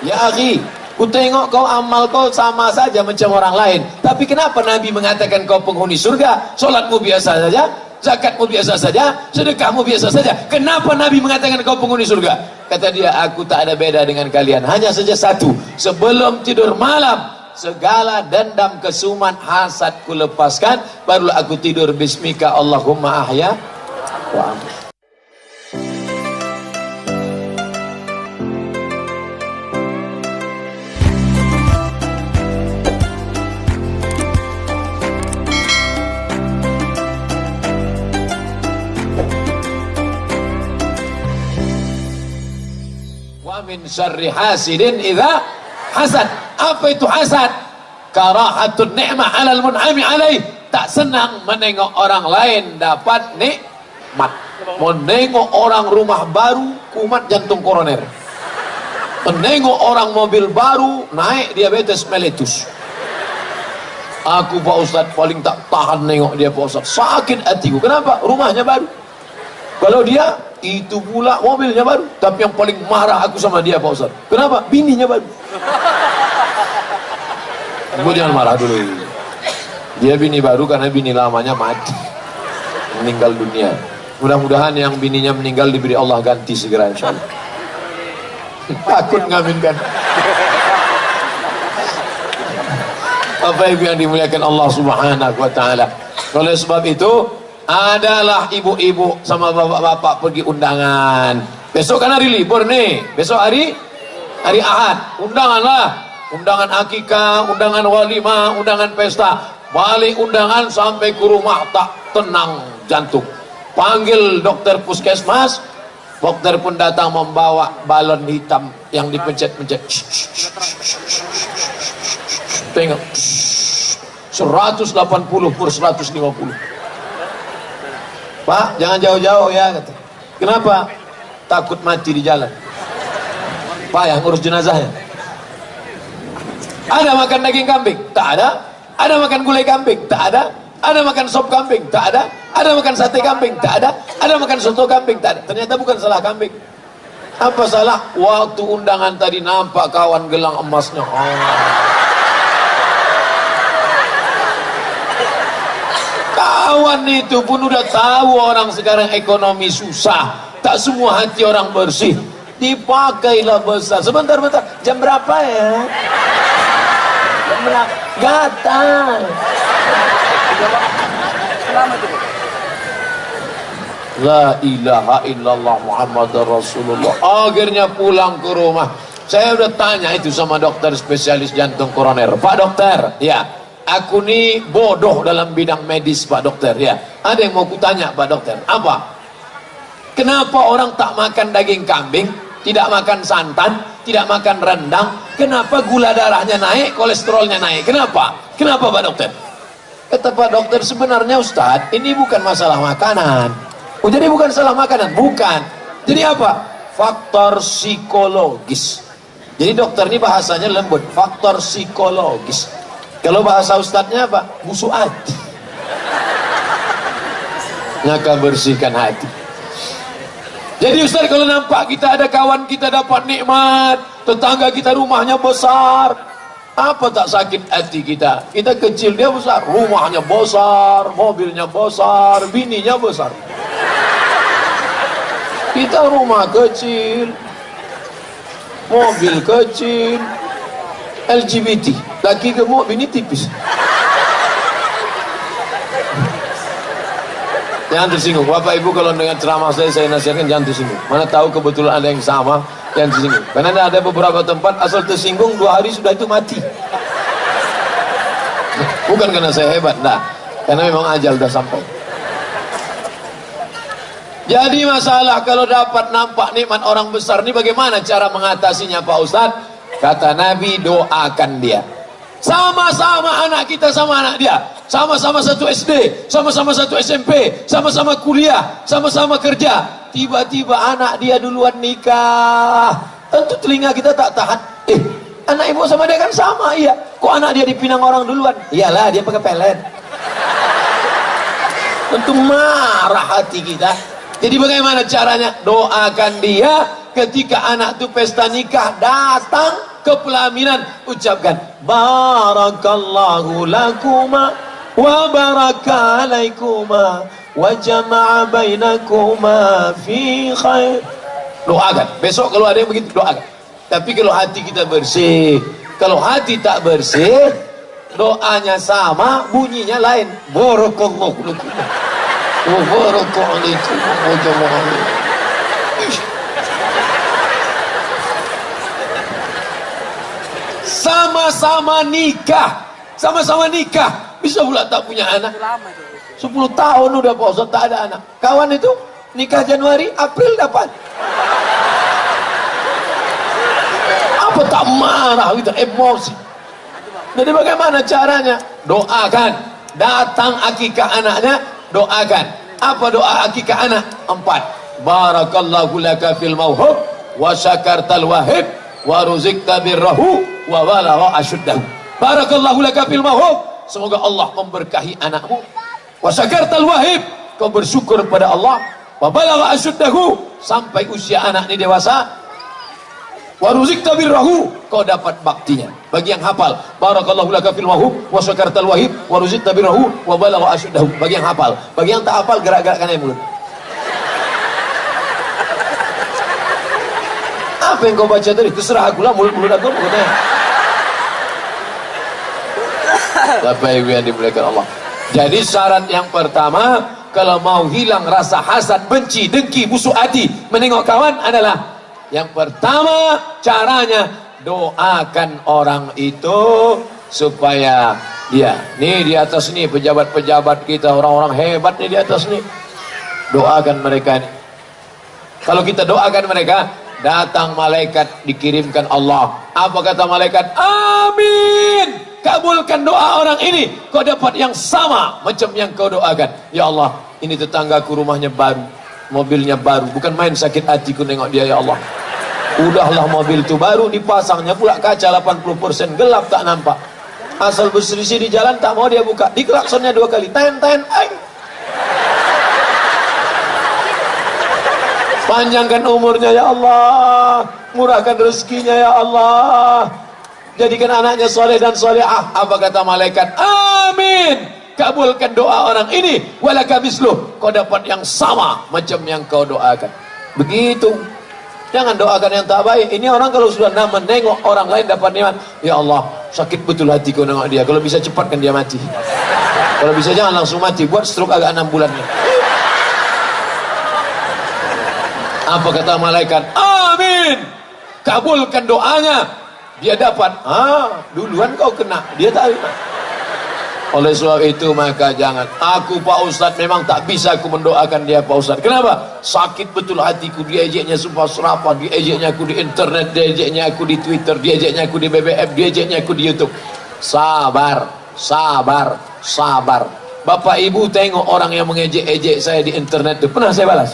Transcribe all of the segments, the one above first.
Ya akhi, ku tengok kau amal kau sama saja macam orang lain, tapi kenapa Nabi mengatakan kau penghuni surga? Solatmu biasa saja, zakatmu biasa saja, sedekahmu biasa saja. Kenapa Nabi mengatakan kau penghuni surga? Kata dia, aku tak ada beda dengan kalian, hanya saja satu, sebelum tidur malam segala dendam, kesumat, hasad ku lepaskan, barulah aku tidur bismika Allahumma ahya wa amut. Min syarri hasidin idza hasad. Apa itu hasad? Karahatun ni'mah 'alal mun'ami 'alaih. Tak senang menengok orang lain dapat nikmat. Menengok orang rumah baru kumat jantung koroner. Menengok orang mobil baru naik diabetes mellitus. Aku Pak Ustaz paling tak tahan nengok dia Pak Ustaz. Sakit hatiku. Kenapa? Rumahnya baru. Kalau dia itu pula mobilnya baru, tapi yang paling marah aku sama dia Pak Ustaz. Kenapa? Bininya baru. Gue jangan marah dulu. Dia bini baru karena bini lamanya mati, meninggal dunia. Mudah-mudahan yang bininya meninggal diberi Allah ganti segera insyaallah. Takut ngaminkan. Bapak Ibu yang dimuliakan Allah Subhanahu wa taala. Oleh sebab itu, adalah ibu-ibu sama bapak-bapak pergi undangan. Besok kan hari libur nih, besok hari Ahad, undanganlah, undangan akikah, undangan walimah, undangan pesta. Balik undangan sampai ke rumah tak tenang jantung. Panggil dokter puskesmas, dokter pun datang membawa balon hitam yang dipencet-pencet. Tengok, 180 per 150. Pak, jangan jauh-jauh ya, kata. Kenapa? Takut mati di jalan. Pak yang ngurus jenazahnya. Ada makan daging kambing? Tak ada. Ada makan gulai kambing? Tak ada. Ada makan sop kambing? Tak ada. Ada makan sate kambing? Tak ada. Ada makan soto kambing? Tak ada. Ternyata bukan salah kambing. Apa salah? Waktu undangan tadi nampak kawan gelang emasnya. Kawan itu pun udah tahu orang sekarang ekonomi susah, tak semua hati orang bersih, dipakailah besar. Sebentar, jam berapa ya? Jam berapa? Gatal. La ilaha illallah Muhammadur Rasulullah. Akhirnya pulang ke rumah. Saya udah tanya itu sama dokter spesialis jantung koroner. Pak dokter, ya, aku nih bodoh dalam bidang medis Pak dokter ya. Ada yang mau kutanya Pak dokter. Apa? Kenapa orang tak makan daging kambing, tidak makan santan, tidak makan rendang? Kenapa gula darahnya naik, kolesterolnya naik? Kenapa? Kenapa Pak dokter? Kata Pak dokter, sebenarnya Ustadz, ini bukan masalah makanan. Oh, jadi bukan salah makanan? Bukan. Jadi apa? Faktor psikologis. Jadi dokter ini bahasanya lembut. Faktor psikologis. Kalau bahasa ustadznya apa? Busuk hati. Maka bersihkan hati. Jadi ustadz, kalau nampak kita ada kawan kita dapat nikmat, tetangga kita rumahnya besar, apa tak sakit hati kita? Kita kecil, dia besar, rumahnya besar, mobilnya besar, bininya besar. Kita rumah kecil, mobil kecil, LGBT, laki gemuk, bini tipis. Jangan tersinggung. Bapak Ibu kalau dengan ceramah saya nasihatkan jangan tersinggung. Mana tahu kebetulan ada yang sama, jangan tersinggung. Karena ada beberapa tempat asal tersinggung 2 hari sudah itu mati. Bukan karena saya hebat, nah, karena memang ajal sudah sampai. Jadi masalah kalau dapat nampak nikmat orang besar ini bagaimana cara mengatasinya Pak Ustadz? Kata Nabi, doakan dia. Sama-sama anak kita sama anak dia, sama-sama satu SD, sama-sama satu SMP, sama-sama kuliah, sama-sama kerja. Tiba-tiba anak dia duluan nikah, tentu telinga kita tak tahan. Anak ibu sama dia kan sama, iya. Kok anak dia dipinang orang duluan? Iyalah, dia pakai pelet. Tentu marah hati kita. Jadi bagaimana caranya? Doakan dia ketika anak itu pesta nikah datang. kepelaminan, ucapkan barakallahu lakuma wa baraka alaikuma wa jama'a bainakuma fi khair. Doakan. Besok kalau ada yang begitu, doakan. Tapi kalau hati kita bersih, kalau hati tak bersih, doanya sama, bunyinya lain. Barakallahu lakum wa baraka alaikum wa jama'a bainakum. Sama-sama nikah, bisa pula tak punya anak. 10 tahun udah Pak Ustaz tak ada anak. Kawan itu nikah Januari, April dapat. Apa tak marah kita, emosi. Jadi bagaimana caranya? Doakan. Datang akikah anaknya, doakan. Apa doa akikah anak? 4. Barakallahu laka fil mauhub wa syakartal wahib wa ruzikta birrahu wa balagha asyuddahu. Barakallahu laka fil mauhub. Semoga Allah memberkahi anakmu. Wa syakartal wahib, kau bersyukur kepada Allah. Wa balagha asyuddahu, sampai usia anak ini dewasa. Wa ruzikta birrahu, kau dapat baktinya. Bagi yang hafal, barakallahu laka fil mauhub wa syakartal wahib wa ruzikta birrahu wa balagha asyuddahu. Bagi yang hafal. Bagi yang tak hafal, gerak-gerakkan aja mulut. Apa yang kau baca tadi? Terserah aku lah, mulut-mulut aku pokoknya. Bapak Ibu yang dimuliakan Allah. Jadi syarat yang pertama, kalau mau hilang rasa hasad, benci, dengki, busuk hati menengok kawan adalah, yang pertama caranya doakan orang itu supaya dia, nih di atas nih pejabat-pejabat kita, orang-orang hebat nih di atas nih, doakan mereka nih. Kalau kita doakan mereka, datang malaikat, dikirimkan Allah. Apa kata malaikat? Amin. Kabulkan doa orang ini, kau dapat yang sama macam yang kau doakan. Ya Allah, ini tetanggaku rumahnya baru, mobilnya baru, bukan main sakit hatiku nengok dia. Ya Allah, udahlah mobil itu baru, dipasangnya pula kaca 80% gelap tak nampak. Asal berselisih di jalan tak mau dia buka, diklaksonnya 2 kali, ten, panjangkan umurnya ya Allah, murahkan rezekinya ya Allah, jadikan anaknya soleh dan solehah. Apa kata malaikat? Amin. Kabulkan doa orang ini, walaka misluh, kau dapat yang sama macam yang kau doakan. Begitu. Jangan doakan yang tak baik. Ini orang kalau sudah menengok orang lain dapat nikmat, ya Allah, sakit betul hatiku nengok dia. Kalau bisa cepatkan dia mati. Kalau bisa jangan langsung mati, buat stroke agak 6 bulan. Apa kata malaikat? Amin. Kabulkan doanya, dia dapat. Duluan kau kena, dia tak. Oleh sebab itu maka jangan. Aku Pak Ustadz memang tak bisa aku mendoakan dia Pak Ustadz. Kenapa? Sakit betul hatiku. Diejeknya sumpah serapah, diejeknya aku di internet, diejeknya aku di Twitter, diejeknya aku di BBM, diejeknya aku di YouTube. Sabar. Bapak Ibu tengok orang yang mengejek-ejek saya di internet itu, pernah saya balas?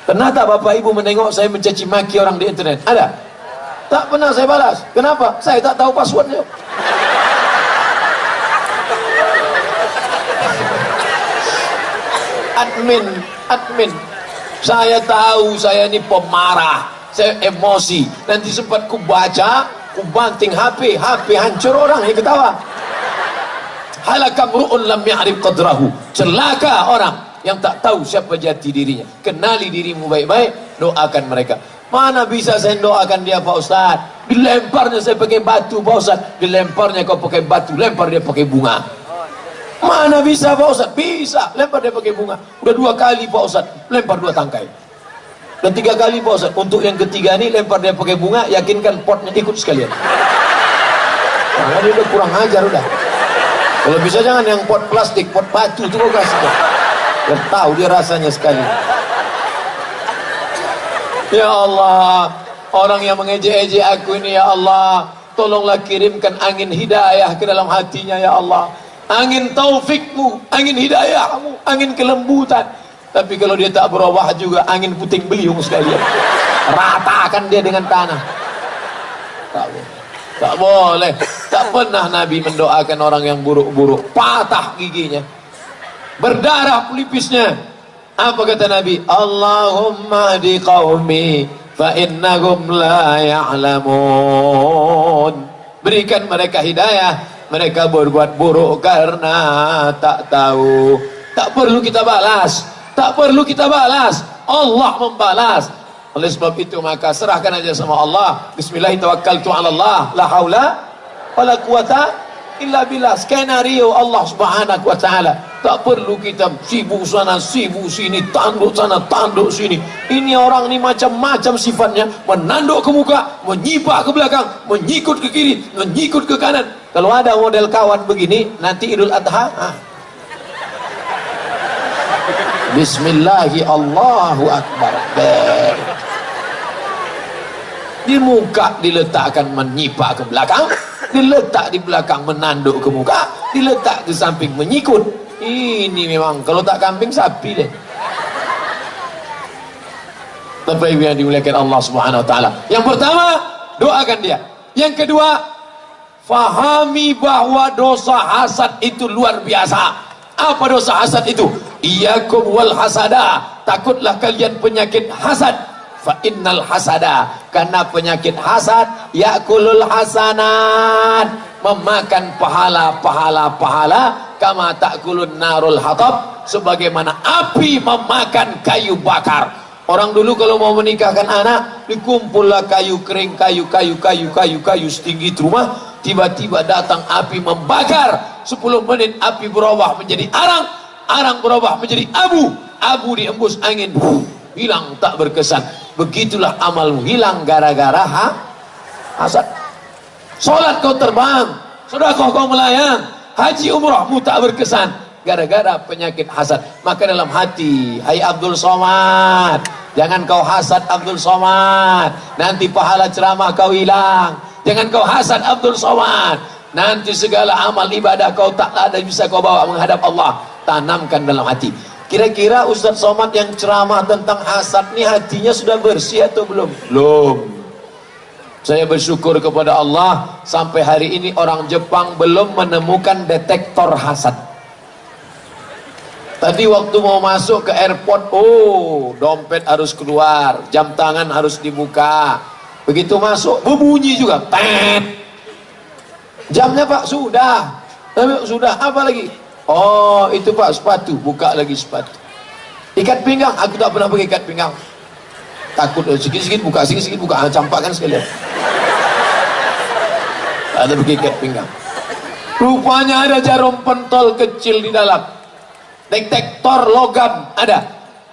Pernah tak Bapak Ibu menengok saya mencaci maki orang di internet? Ada? Tak pernah saya balas. Kenapa? Saya tak tahu passwordnya. Admin. Saya tahu saya ini pemarah, saya emosi. Nanti sempat ku baca, ku banting HP hancur orang yang ketawa. Halakam ru'un lam ya'rif qadrahu. Celaka orang yang tak tahu siapa jati dirinya. Kenali dirimu baik-baik, doakan mereka. Mana bisa saya doakan dia Pak Ustaz? Dilemparnya saya pakai batu Pak Ustaz. Dilemparnya kau pakai batu, lempar dia pakai bunga. Mana bisa Pak Ustaz? Bisa, lempar dia pakai bunga. Udah 2 kali Pak Ustaz, lempar 2 tangkai. Dan 3 kali Pak Ustaz. Untuk yang ketiga ini lempar dia pakai bunga, yakinkan potnya ikut sekalian. Karena dia udah kurang ajar udah. Kalau bisa jangan yang pot plastik, pot batu itu kau kasih. Biar tahu dia rasanya sekali. Ya Allah, orang yang mengejek-ejek aku ini ya Allah, tolonglah kirimkan angin hidayah ke dalam hatinya ya Allah. Angin taufikmu, angin hidayahmu, angin kelembutan. Tapi kalau dia tak berubah juga, angin puting beliung sekalian. Ratakan dia dengan tanah. Tak boleh. Tak pernah Nabi mendoakan orang yang buruk-buruk. Patah giginya, berdarah pelipisnya. Apa kata Nabi? Allahumma di qaumi fa innahum la ya'lamun. Berikan mereka hidayah, mereka berbuat buruk karena tak tahu. Tak perlu kita balas, tak perlu kita balas, Allah membalas. Oleh sebab itu maka serahkan aja sama Allah. Bismillahirrahmanirrahim. La haula wala quwata illa billah. Skenario Allah Subhanahu wa taala. Tak perlu kita sibuk sana sibuk sini, tanduk sana tanduk sini. Ini orang ini macam-macam sifatnya, menanduk ke muka, menyipak ke belakang, menyikut ke kiri, menyikut ke kanan. Kalau ada model kawan begini nanti Idul Adha, Bismillahi Allahu Akbar. Di muka diletakkan menyipak ke belakang, diletak di belakang menanduk ke muka, diletak di samping menyikut. Ini memang kalau tak kambing sapi deh. Bapak Ibu yang dimuliakan Allah Subhanahu wa taala. Yang pertama, doakan dia. Yang kedua, fahami bahwa dosa hasad itu luar biasa. Apa dosa hasad itu? Iyyakum wal hasada, takutlah kalian penyakit hasad. Fa innal hasada, karena penyakit hasad yakulul hasanat, memakan pahala, kama takulun narul hatab, sebagaimana api memakan kayu bakar. Orang dulu kalau mau menikahkan anak, dikumpullah kayu kering, kayu setinggi rumah, tiba-tiba datang api membakar. 10 menit api berubah menjadi arang berubah menjadi abu diembus angin, hilang tak berkesan. Begitulah amalmu hilang gara-gara hasad. Solat kau terbang, sedekah kau melayang, haji umrahmu tak berkesan gara-gara penyakit hasad. Maka dalam hati, hai Abdul Somad, jangan kau hasad Abdul Somad, nanti pahala ceramah kau hilang. Jangan kau hasad Abdul Somad, nanti segala amal ibadah kau tak ada bisa kau bawa menghadap Allah. Tanamkan dalam hati. Kira-kira Ustadz Somad yang ceramah tentang hasad ini hatinya sudah bersih atau belum? Belum. Saya bersyukur kepada Allah, sampai hari ini orang Jepang belum menemukan detektor hasad. Tadi waktu mau masuk ke airport, dompet harus keluar, jam tangan harus dibuka. Begitu masuk, berbunyi juga, tet. Jamnya Pak sudah, apa lagi? Oh itu Pak sepatu, buka lagi sepatu. Ikat pinggang, aku tak pernah pakai ikat pinggang. Takut sikit-sikit buka, campakkan sekalian. Ada pakai ikat pinggang. Rupanya ada jarum pentol kecil di dalam. Detektor logam ada,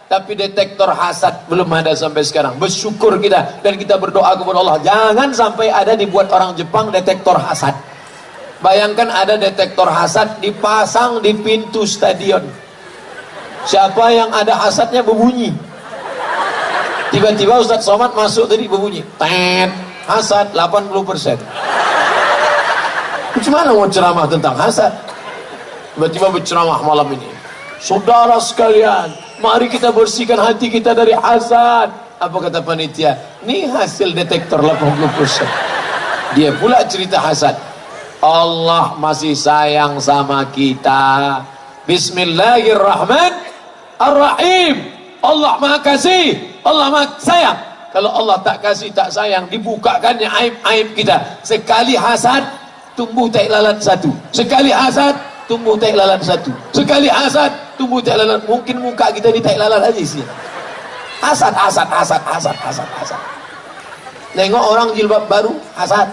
tapi detektor hasad belum ada sampai sekarang. Bersyukur kita dan kita berdoa kepada Allah, jangan sampai ada dibuat orang Jepang detektor hasad. Bayangkan ada detektor hasad dipasang di pintu stadion. Siapa yang ada hasadnya berbunyi. Tiba-tiba Ustadz Somad masuk tadi berbunyi, tet, hasad 80%. Gimana mau ceramah tentang hasad? Tiba-tiba berceramah malam ini, saudara sekalian, mari kita bersihkan hati kita dari hasad. Apa kata panitia? Ini hasil detektor 80%. Dia pula cerita hasad. Allah masih sayang sama kita. Bismillahirrahmanirrahim. Allah maha kasih, Allah maha sayang. Kalau Allah tak kasih tak sayang, dibukakannya aib-aib kita. Sekali hasad tumbuh tai lalat satu, sekali hasad tumbuh tai lalat satu, sekali hasad tumbuh tai lalat. Mungkin muka kita di tai lalat aja sih. Hasad. Nengok orang jilbab baru, hasad.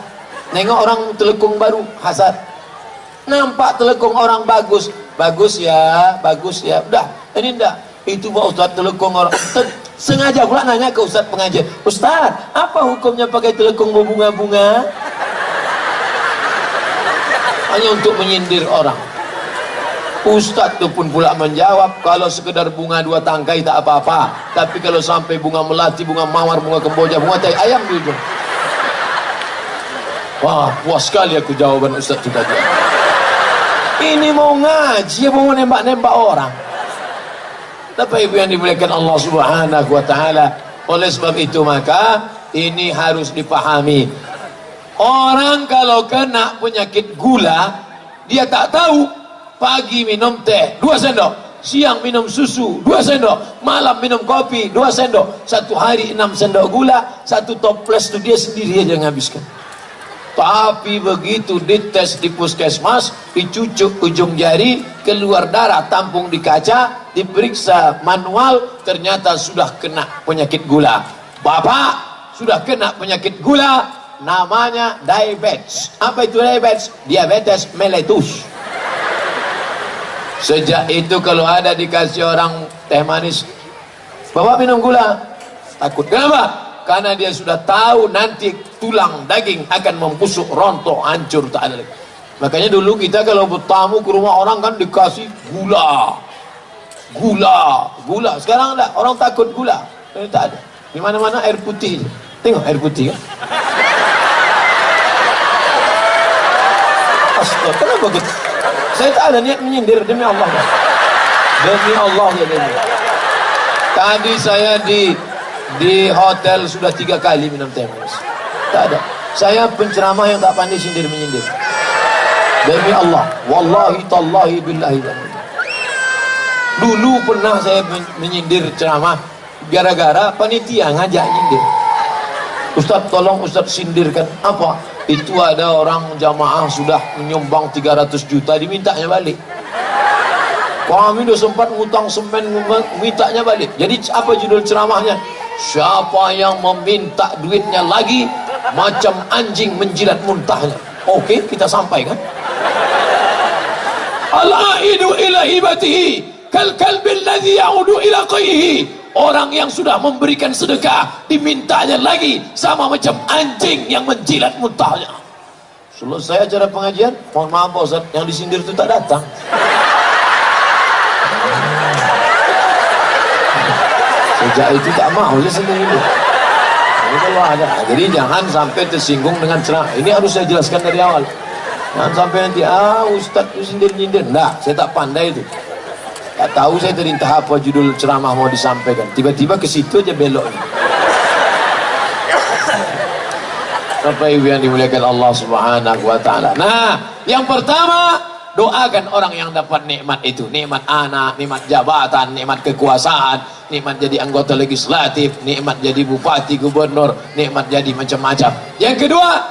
Nengok orang telekung baru, hasad. Nampak telekung orang bagus ya. Udah, ini enggak. Itu Pak Ustadz telekung orang. Sengaja pula nanya ke Ustadz pengajian, Ustadz, apa hukumnya pakai telekung berbunga-bunga? Hanya untuk menyindir orang. Ustadz itu pun pula menjawab, kalau sekedar bunga 2 tangkai tak apa-apa, tapi kalau sampai bunga melati, bunga mawar, bunga kemboja, bunga tai ayam di ujung. Wah, puas sekali aku jawaban Ustadz itu tadi. Ini mau ngaji, mau nembak-nembak orang. Bapak Ibu yang dimuliakan Allah Subhanahu wa taala. Oleh sebab itu maka ini harus dipahami. Orang kalau kena penyakit gula, dia tak tahu, pagi minum teh 2 sendok, siang minum susu 2 sendok, malam minum kopi 2 sendok, 1 hari 6 sendok gula, 1 toples itu dia sendiri aja menghabiskan. Tapi begitu dites di puskesmas, dicucuk ujung jari, keluar darah, tampung di kaca, diperiksa manual, ternyata sudah kena penyakit gula. Bapak sudah kena penyakit gula, namanya diabetes. Apa itu diabetes? Diabetes mellitus. Sejak itu kalau ada dikasih orang teh manis, bapak minum gula, takut. Kenapa? Karena dia sudah tahu nanti tulang daging akan membusuk, rontok, hancur, tak ada lagi. Makanya dulu kita kalau bertamu ke rumah orang kan dikasih gula, gula. Sekarang enggak, orang takut gula. Tak ada. Di mana-mana air putih. Tengok air putih kan. Astaga, kenapa gitu? Saya tak ada niat menyindir, demi Allah. Demi Allah ya demi. Tadi saya di hotel sudah 3 kali minum teh manis. Tak ada. Saya penceramah yang tak pandai sindir menyindir. Demi Allah, wallahi tallahi billahi. Dulu pernah saya menyindir ceramah gara-gara panitia ngajak nyindir. Ustaz tolong Ustaz sindirkan. Apa? Itu ada orang jamaah sudah menyumbang 300 juta dimintanya balik. Kami udah sempat ngutang semen mintanya balik. Jadi apa judul ceramahnya? Siapa yang meminta duitnya lagi macam anjing menjilat muntahnya. Oke, kita sampaikan. Al-aidu ila hibatihi kal kalbil ladzi ya'udu ila qayhi. Orang yang sudah memberikan sedekah dimintanya lagi sama macam anjing yang menjilat muntahnya. Selesai acara pengajian, mohon maaf Pak Ustaz, yang disindir itu tak datang. Sejak itu tak mau dia sendiri. Jadi jangan sampai tersinggung dengan ceramah. Ini harus saya jelaskan dari awal. Jangan sampai nanti Ustaz itu sindir-nyindir. Enggak, saya tak pandai itu. Tak tahu saya tadi entah apa judul ceramah mau disampaikan. Tiba-tiba ke situ aja belok. Bapak Ibu yang dimuliakan Allah Subhanahu wa taala. Nah, yang pertama, doakan orang yang dapat nikmat itu, nikmat anak, nikmat jabatan, nikmat kekuasaan, nikmat jadi anggota legislatif, nikmat jadi bupati, gubernur, nikmat jadi macam-macam. Yang kedua,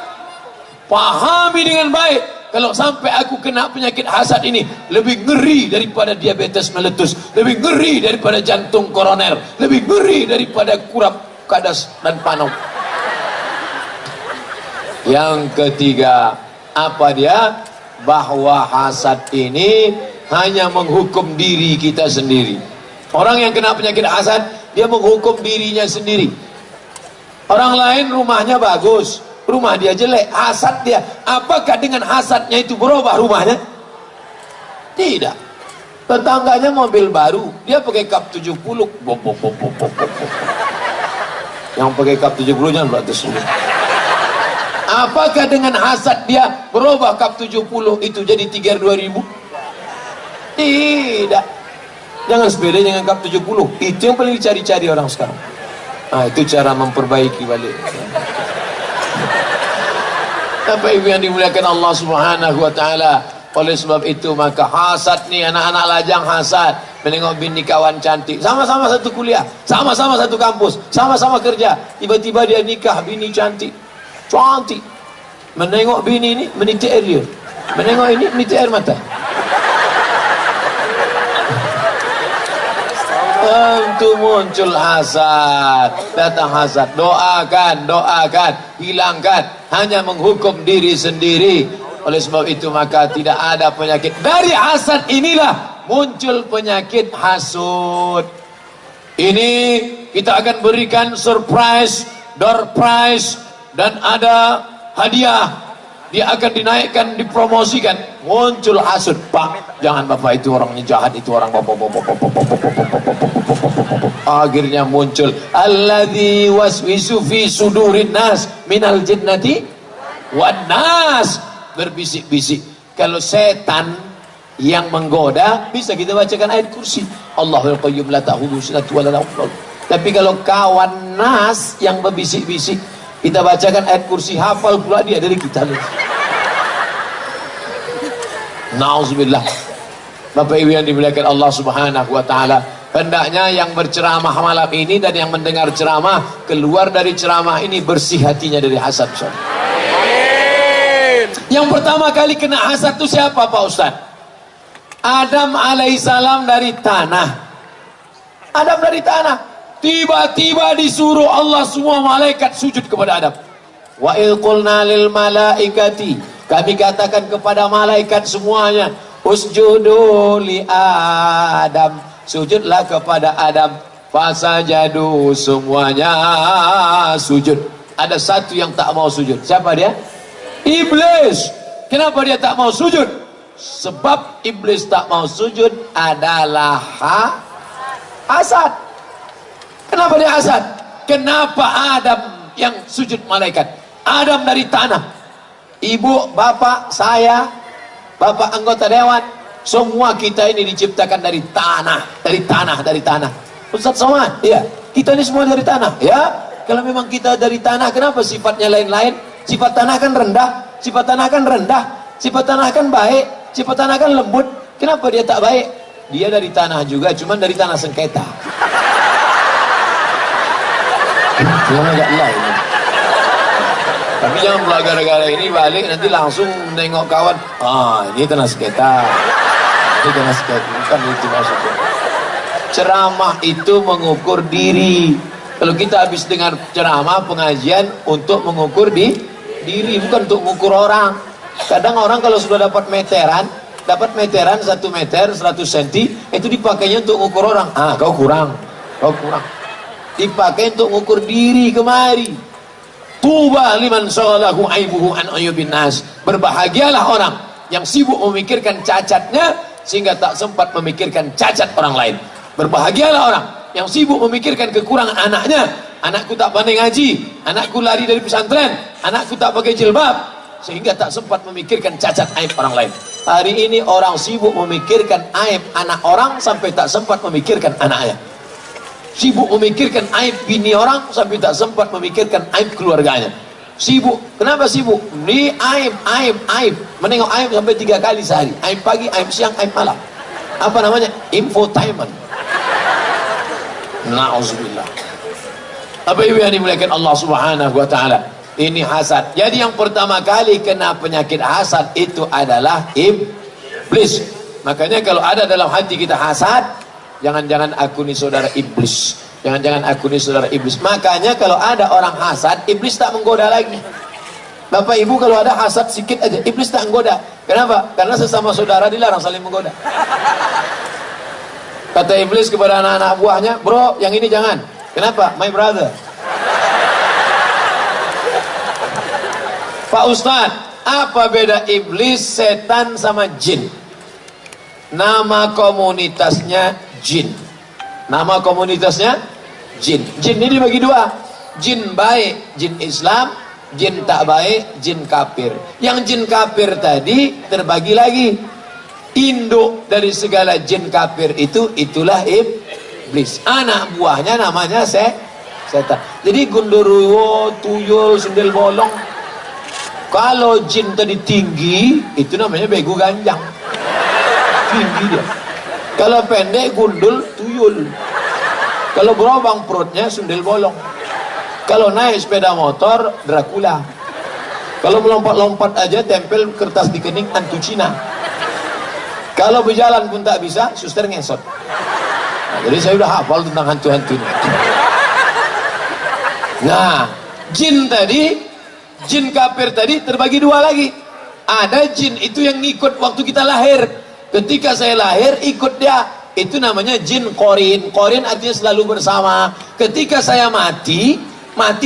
pahami dengan baik. Kalau sampai aku kena penyakit hasad ini, lebih ngeri daripada diabetes meletus, lebih ngeri daripada jantung koroner, lebih ngeri daripada kurap kadas dan panom. Yang ketiga, apa dia? Bahwa hasad ini hanya menghukum diri kita sendiri. Orang yang kena penyakit hasad, dia menghukum dirinya sendiri. Orang lain rumahnya bagus, rumah dia jelek, hasad dia. Apakah dengan hasadnya itu berubah rumahnya? Tidak. Tetangganya mobil baru, dia pakai kap 70. Yang pakai kap 70 jangan beratus. Apakah dengan hasad dia berubah kap 70 itu jadi 3.000? Tidak. Jangan sepeda dengan kap 70. Itu yang paling dicari-cari orang sekarang. Nah, itu cara memperbaiki balik. Bapak Ibu yang dimuliakan Allah Subhanahu wa taala. Oleh sebab itu maka hasad nih, anak-anak lajang hasad menengok bini kawan cantik, sama-sama satu kuliah, sama-sama satu kampus, sama-sama kerja, tiba-tiba dia nikah bini cantik. Menengok bini ini menitik air liur, menengok ini menitik air mata. Tentu muncul hasad, datang hasad. Doakan, hilangkan, hanya menghukum diri sendiri. Oleh sebab itu maka tidak ada penyakit. Dari hasad inilah muncul penyakit hasud. Ini kita akan berikan surprise, door prize, dan ada hadiah. Dia akan dinaikkan, dipromosikan. Muncul hasud. Pak, jangan Bapak itu orangnya jahat, itu orang akhirnya muncul alladzi waswisu fi sudurin nas minal jinnati wan nas, berbisik-bisik. Kalau setan yang menggoda bisa kita bacakan ayat kursi, Allahul qayyum la ta'khudhuhu sinatun wa la nawm. Tapi kalau kawan nas yang berbisik-bisik, kita bacakan ayat kursi, hafal pula dia dari kita. Nauzubillah. Bapak Ibu yang dimuliakan Allah Subhanahu wa taala, hendaknya yang berceramah malam ini dan yang mendengar ceramah keluar dari ceramah ini bersih hatinya dari hasad. Amin. Yang pertama kali kena hasad itu siapa Pak Ustaz? Adam alaihissalam dari tanah. Adam dari tanah. Tiba-tiba disuruh Allah semua malaikat sujud kepada Adam. Wa il qulna lil malaikati, kami katakan kepada malaikat semuanya, usjudu li Adam, sujudlah kepada Adam. Fasajadu, semuanya sujud. Ada satu yang tak mau sujud. Siapa dia? Iblis. Kenapa dia tak mau sujud? Sebab iblis tak mau sujud adalah hasad. Kenapa dia hasad? Kenapa Adam yang sujud malaikat? Adam dari tanah. Ibu, bapak, saya, bapak anggota dewan, semua kita ini diciptakan dari tanah, dari tanah. Ustaz Somad, ya, kita ini semua dari tanah, ya. Kalau memang kita dari tanah, kenapa sifatnya lain-lain? Sifat tanah kan rendah, sifat tanah kan rendah, sifat tanah kan baik, sifat tanah kan lembut. Kenapa dia tak baik? Dia dari tanah juga, cuman dari tanah sengketa. Jangan agak lain. Tapi jangan pula gara-gara ini balik nanti langsung nengok kawan. Ini tanah sengketa. Ini tanah sengketa. Bukan itu maksudnya. Ceramah itu mengukur diri. Kalau kita habis dengar ceramah pengajian untuk mengukur diri, bukan untuk mengukur orang. Kadang orang kalau sudah dapat meteran 1 meter 100 cm, itu dipakainya untuk mengukur orang. Kau kurang. Dipakai untuk mengukur diri kemari. Tuba liman shaghalahu aibuhu an ayubin nas. Berbahagialah orang yang sibuk memikirkan cacatnya sehingga tak sempat memikirkan cacat orang lain. Berbahagialah orang yang sibuk memikirkan kekurangan anaknya. Anakku tak pandai ngaji, anakku lari dari pesantren, anakku tak pakai jilbab, sehingga tak sempat memikirkan cacat aib orang lain. Hari ini orang sibuk memikirkan aib anak orang sampai tak sempat memikirkan anaknya. Sibuk memikirkan aib bini orang sampai tak sempat memikirkan aib keluarganya. Sibuk. Kenapa sibuk? Ini aib. Menengok aib sampai 3 kali sehari. Aib pagi, aib siang, aib malam. Apa namanya? Infotainment. Na'udzubillah. Apa ibu yang dimuliakan Allah Subhanahu wa taala? Ini hasad. Jadi yang pertama kali kena penyakit hasad itu adalah iblis. Makanya kalau ada dalam hati kita hasad, jangan-jangan aku ni saudara iblis. Jangan-jangan aku ni saudara iblis. Makanya kalau ada orang hasad, iblis tak menggoda lagi. Bapak ibu kalau ada hasad sikit aja, iblis tak menggoda. Kenapa? Karena sesama saudara dilarang saling menggoda. Kata iblis kepada anak-anak buahnya, bro yang ini jangan. Kenapa? My brother. Pak Ustadz, apa beda iblis, setan sama jin? Nama komunitasnya jin. Nama komunitasnya jin. Jin ini dibagi 2. Jin baik, jin Islam. Jin tak baik, jin kafir. Yang jin kafir tadi terbagi lagi. Induk dari segala jin kafir itulah iblis. Anak buahnya namanya setan. Jadi gundurwo, tuyul, sundel bolong. Kalau jin tadi tinggi, itu namanya begu ganjang. Tinggi dia. Kalau pendek gundul tuyul. Kalau berobang perutnya sundel bolong. Kalau naik sepeda motor Dracula. Kalau melompat-lompat aja tempel kertas di kening hantu Cina. Kalau berjalan pun tak bisa, suster ngesot. Nah, jadi saya udah hafal tentang hantu-hantu ini. Nah, jin tadi, jin kafir tadi terbagi 2 lagi. Ada jin itu yang ngikut waktu kita lahir. Ketika saya lahir ikut dia, itu namanya jin korin. Korin artinya selalu bersama. Ketika saya mati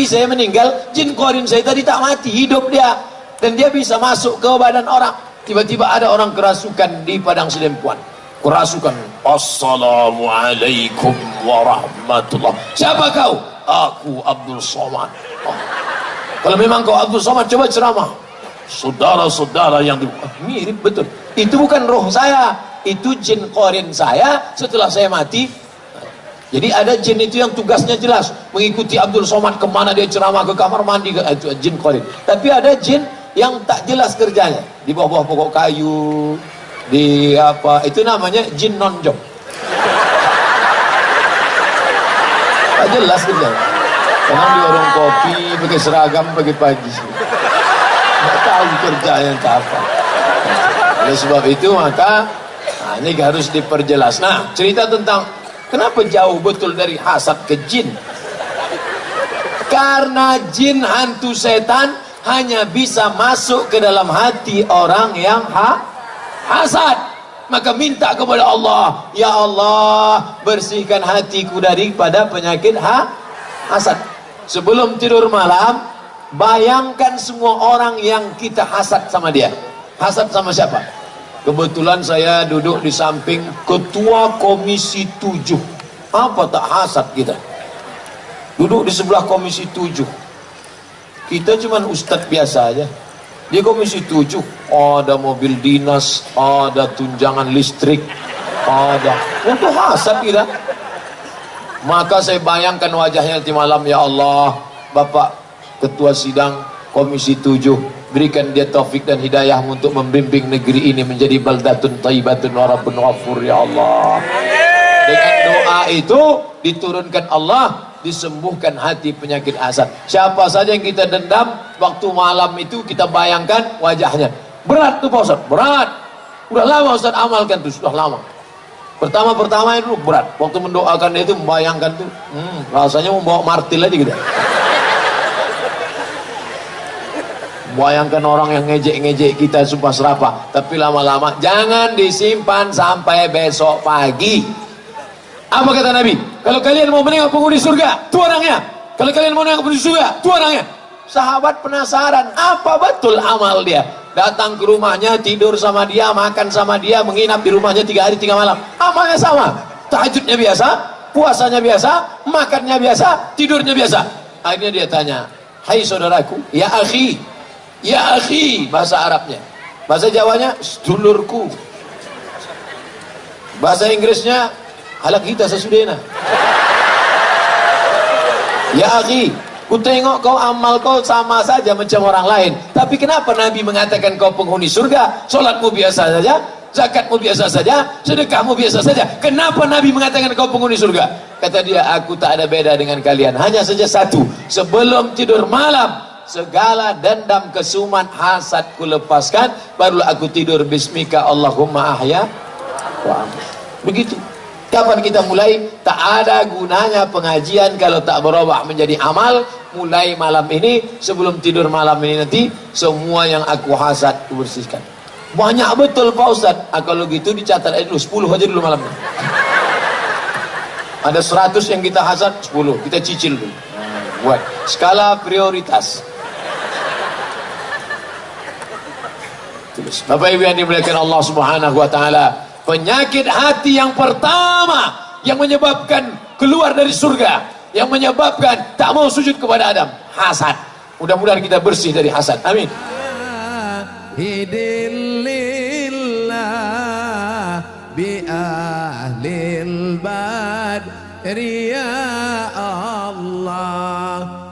saya meninggal, jin korin saya tadi tak mati, hidup dia. Dan dia bisa masuk ke badan orang. Tiba-tiba ada orang kerasukan di padang sedempuan. Kerasukan, assalamualaikum warahmatullah. Siapa kau? Aku Abdul Somad. Kalau memang kau Abdul Somad, coba ceramah. Saudara-saudara yang mirip betul. Itu bukan roh saya, itu jin korin saya setelah saya mati. Jadi ada jin itu yang tugasnya jelas, mengikuti Abdul Somad kemana dia ceramah, ke kamar mandi, itu jin korin. Tapi ada jin yang tak jelas kerjanya, di bawah-bawah pokok kayu, di apa itu namanya jin nonjok. Tak jelas kerja. Karena di warung kopi pakai seragam pagi-pagi. Nggak tahu kerjanya entah apa. Oleh sebab itu maka ini harus diperjelas. Nah, cerita tentang kenapa jauh betul dari hasad ke jin. Karena jin hantu setan hanya bisa masuk ke dalam hati orang yang hasad. Maka minta kepada Allah, ya Allah, bersihkan hatiku daripada penyakit hasad. Sebelum tidur malam, bayangkan semua orang yang kita hasad sama dia. Hasad sama siapa? Kebetulan saya duduk di samping ketua komisi 7. Apa tak hasad kita? Duduk di sebelah komisi 7. Kita cuman ustadz biasa aja. Di komisi 7 ada mobil dinas, ada tunjangan listrik, ada untuk hasad kita. Maka saya bayangkan wajahnya nanti malam, ya Allah, Bapak Ketua Sidang Komisi 7, berikan dia taufik dan hidayah untuk membimbing negeri ini menjadi baldatun thayyibatun wa rabbun ghafur, ya Allah. Dengan doa itu diturunkan Allah, disembuhkan hati penyakit hasad. Siapa saja yang kita dendam, waktu malam itu kita bayangkan wajahnya. Berat tuh Pak Ustaz, berat. Udah lama Ustaz amalkan tuh, sudah lama. Pertama itu berat. Waktu mendoakan dia itu membayangkan tuh, rasanya membawa martil aja gitu. Bayangkan orang yang ngejek-ngejek kita sumpah serapah. Tapi lama-lama jangan disimpan sampai besok pagi. Apa kata Nabi? Kalau kalian mau menengok penghuni surga, itu orangnya. Kalau kalian mau menengok penghuni surga, itu orangnya. Sahabat penasaran, apa betul amal dia? Datang ke rumahnya, tidur sama dia, makan sama dia, menginap di rumahnya 3 hari 3 malam. Amalnya sama. Tahajudnya biasa, puasanya biasa, makannya biasa, tidurnya biasa. Akhirnya dia tanya, hai saudaraku, ya akhi, bahasa Arabnya. Bahasa Jawanya, sedulurku. Bahasa Inggrisnya, halak kita sesudena. Ya akhi, ku tengok kau amal kau sama saja macam orang lain, tapi kenapa Nabi mengatakan kau penghuni surga? Solatmu biasa saja, zakatmu biasa saja, sedekahmu biasa saja. Kenapa Nabi mengatakan kau penghuni surga? Kata dia, aku tak ada beda dengan kalian, hanya saja satu, sebelum tidur malam segala dendam, kesuman, hasad ku lepaskan, barulah aku tidur bismika Allahumma ahya wa amut. Begitu. Kapan kita mulai? Tak ada gunanya pengajian kalau tak berubah menjadi amal. Mulai malam ini, sebelum tidur malam ini nanti, semua yang aku hasad ku bersihkan. Banyak betul Pak Ustaz. Kalau gitu dicatat aja dulu, 10 aja dulu malamnya. Ada 100 yang kita hasad, 10 kita cicil dulu. Buat skala prioritas. Bapak Ibu yang dimuliakan Allah Subhanahu wa taala, penyakit hati yang pertama yang menyebabkan keluar dari surga, yang menyebabkan tak mau sujud kepada Adam, hasad. Mudah-mudahan kita bersih dari hasad. Amin. Hidillillah bi ahlil badri ya Allah.